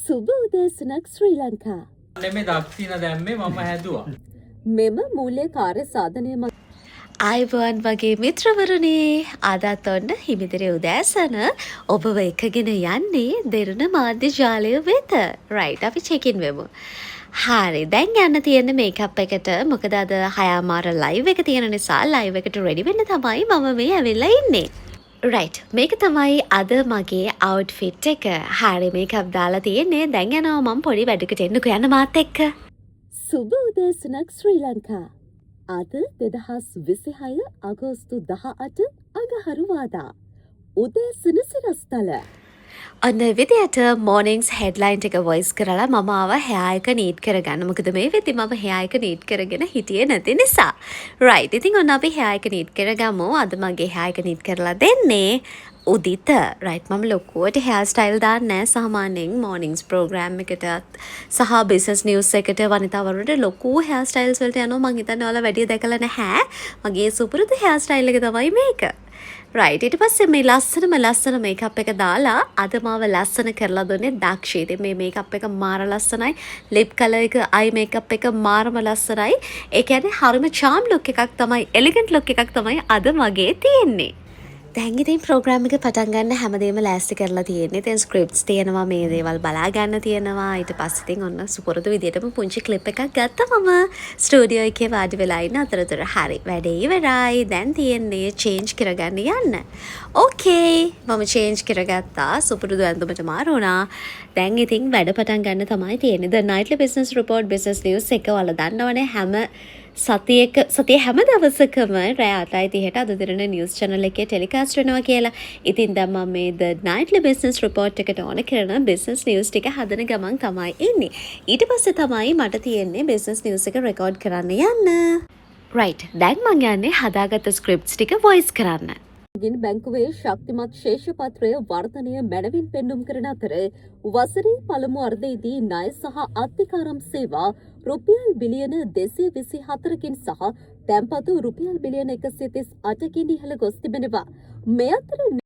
සුබ උදෑසනක් ශ්‍රී ලංකා. මේ දක්ෂින දැම්මේ මම හැදුවා. මෙම මූල්‍ය කාර්ය සාධනය මත අයිබෝන් වගේ මිත්‍රවරුණේ අදත් ඔන්න හිමිදිරි උදෑසන ඔබව එකගෙන යන්නේ දෙරුණ මාධ්‍ය ජාලය වෙත. රයිට් අපි චෙකින් වෙමු. හරි දැන් යන්න තියෙන මේකප් එකට මොකද අද හයාමාර ලයිව් එක තියෙන නිසා ලයිව් එකට රෙඩි වෙන්න තමයි මම මේ ඇවිල්ලා ඉන්නේ. රයිට් මේක තමයි අද මගේ අවුට්ෆිට් එක. හරි මේකප් දාලා තියෙන්නේ දැන් යනවා මම පොඩි වැඩකට එන්නකෝ යන්න මාත් එක්ක. සුබ උදෑසනක් ශ්‍රී ලංකා. අද 2026 අගෝස්තු 18 අඟහරුවාදා. උදෑසන සිරස්තල. ඔන්න විදියට මෝනිින්ස් හෙඩ්ලයින්් එක වොයිස් කරලා මම ආව හයා එක නීට් කරගන්න මොකද මේ වෙති මම හයා එක නීට් කරගෙන හිටියේ නැති නිසා. රයිට් ඉතින් ඔන්න අපි හයා එක නීට් කරගමු. අද මගේ හයා එක නීට් කරලා දෙන්නේ උදිත. රයිට් මම ලොකුවට හයා ස්ටයිල් දාන්නේ සාමාන්‍යයෙන් මෝනිින්ස් ප්‍රෝග්‍රෑම් එකටත් සහ බිස්නස් නිවුස් එකට වනිතාවරුන්ට ලොකු හයා ස්ටයිල්ස් වලට යනවා. මං හිතන්නේ ඔයාලා වැඩි දැකලා නැහැ. මගේ සුපුරුදු හයා ස්ටයිල් එක තමයි මේක. රයිට් ඊට පස්සේ මේ ලස්සන මේකප් එක දාලා අද මාව ලස්සන කරලා දුන්නේ දක්ෂී. ඉතින් මේ මේකප් එක මාර ලස්සනයි. ලිප් කලර් එක අයි මේකප් එක මාරම ලස්සනයි. ඒ කියන්නේ හරිම charm look එකක් තමයි එලිගන්ට් look එකක් තමයි අද මගේ තියෙන්නේ. දැන් ඉතින් ප්‍රෝග්‍රෑම් එක පටන් ගන්න හැමදේම ලෑස්ති කරලා තියෙන්නේ. දැන් ස්ක්‍රිප්ට්ස් තියෙනවා මේ දේවල් බලා ගන්න තියෙනවා. ඊට පස්සේ ඉතින් ඔන්න සුපුරුදු විදියටම පුංචි ක්ලිප් එකක් ගත්තා මම ස්ටුඩියෝ එකේ වාඩි වෙලා ඉන්න අතරතුර. හරි වැඩේ ඉවරයි. දැන් තියෙන්නේ චේන්ජ් කරගන්න යන්න. ඕකේ මම චේන්ජ් කරගත්තා. සුපුරුදු ඇඳුමට මාරු වුණා. දැන් ඉතින් වැඩ පටන් ගන්න තමයි තියෙන්නේ. The Nightly Business Report Business News එක වල දන්නවනේ හැම සතිය හැම දවසකම රෑ 8:30ට අද දිරන නිවුස් channel එකේ ටෙලිකාස්ට් වෙනවා කියලා. ඉතින් දැන් මම මේ The Nightly Business Report එකට ඕන කරන business news ටික හදන ගමන් තමයි ඉන්නේ. ඊට පස්සේ තමයි මට තියෙන්නේ business news එක record කරන්න යන්න. right දැන් මම යන්නේ හදාගත්ත scripts ටික voice කරන්න. ගින් බැංකුවේ ශක්තිමත් ශේෂපත්‍රය වර්ධනය මැනවින් පෙන්නුම් කරන අතර වසරේ පළමු අර්ධයේදී ණය සහ අත්තිකාරම් සේවා රුපියල් බිලියන 224කින් සහ තැන්පතු රුපියල් බිලියන 138කින් ඉහළ ගොස් තිබෙනවා. මේ අතර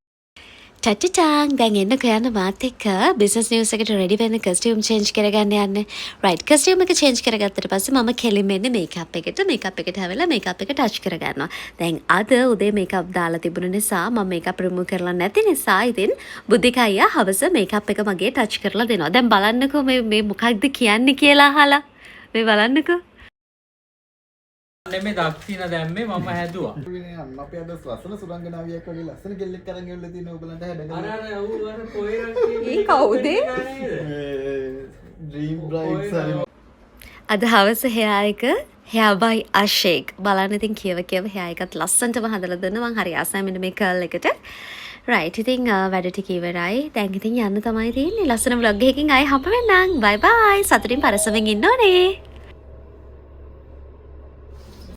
ටටටාං දැන් එන්නකෝ යන්න මාත් එක්ක බිස්නස් නිවුස් එකට රෙඩි වෙන්න කස්ටියුම් චේන්ජ් කරගන්න යන්න. රයිට් කස්ටියුම් එක චේන්ජ් කරගත්තට පස්සේ මම කෙලින්ම එන්නේ මේකප් එකට හැවෙලා මේකප් එක ටච් කරගන්නවා. දැන් අද උදේ මේකප් දාලා තිබුණ නිසා මම මේකප් රිමූව් කරලා නැති නිසා ඉතින් බුද්ධික අයියා හවස මේකප් එක මගේ ටච් කරලා දෙනවා. දැන් බලන්නකෝ මේ මොකක්ද කියන්නේ කියලා අහලා. මේ බලන්නකෝ. මේ දක්ෂින දැම්මේ මම හැදුවා. අපි අද ලස්සන සුරංගනාවියක් වගේ ලස්සන කෙල්ලෙක් අරන් ගෙවලා තියෙන ඕගලන්ට හැදගන්න. අර ඌ අර කොයිරක් ඒ කවුද? ඩ්‍රීම් බ්‍රයිඩ්ස් හරි. අද හවස හයා එක hair by Ashik බලන්න ඉතින් කියව hair එකත් ලස්සනටම හදලා දෙනවා. මං හරි ආසයි මෙන්න මේ කර්ල් එකට. රයිට් ඉතින් වැඩ ටික ඉවරයි. දැන් ඉතින් යන්න තමයි තියෙන්නේ. ලස්සන vlog එකකින් ආයෙ හම්බ වෙන්නම්. bye bye. සතුටින් පරසවෙන් ඉන්න ඕනේ.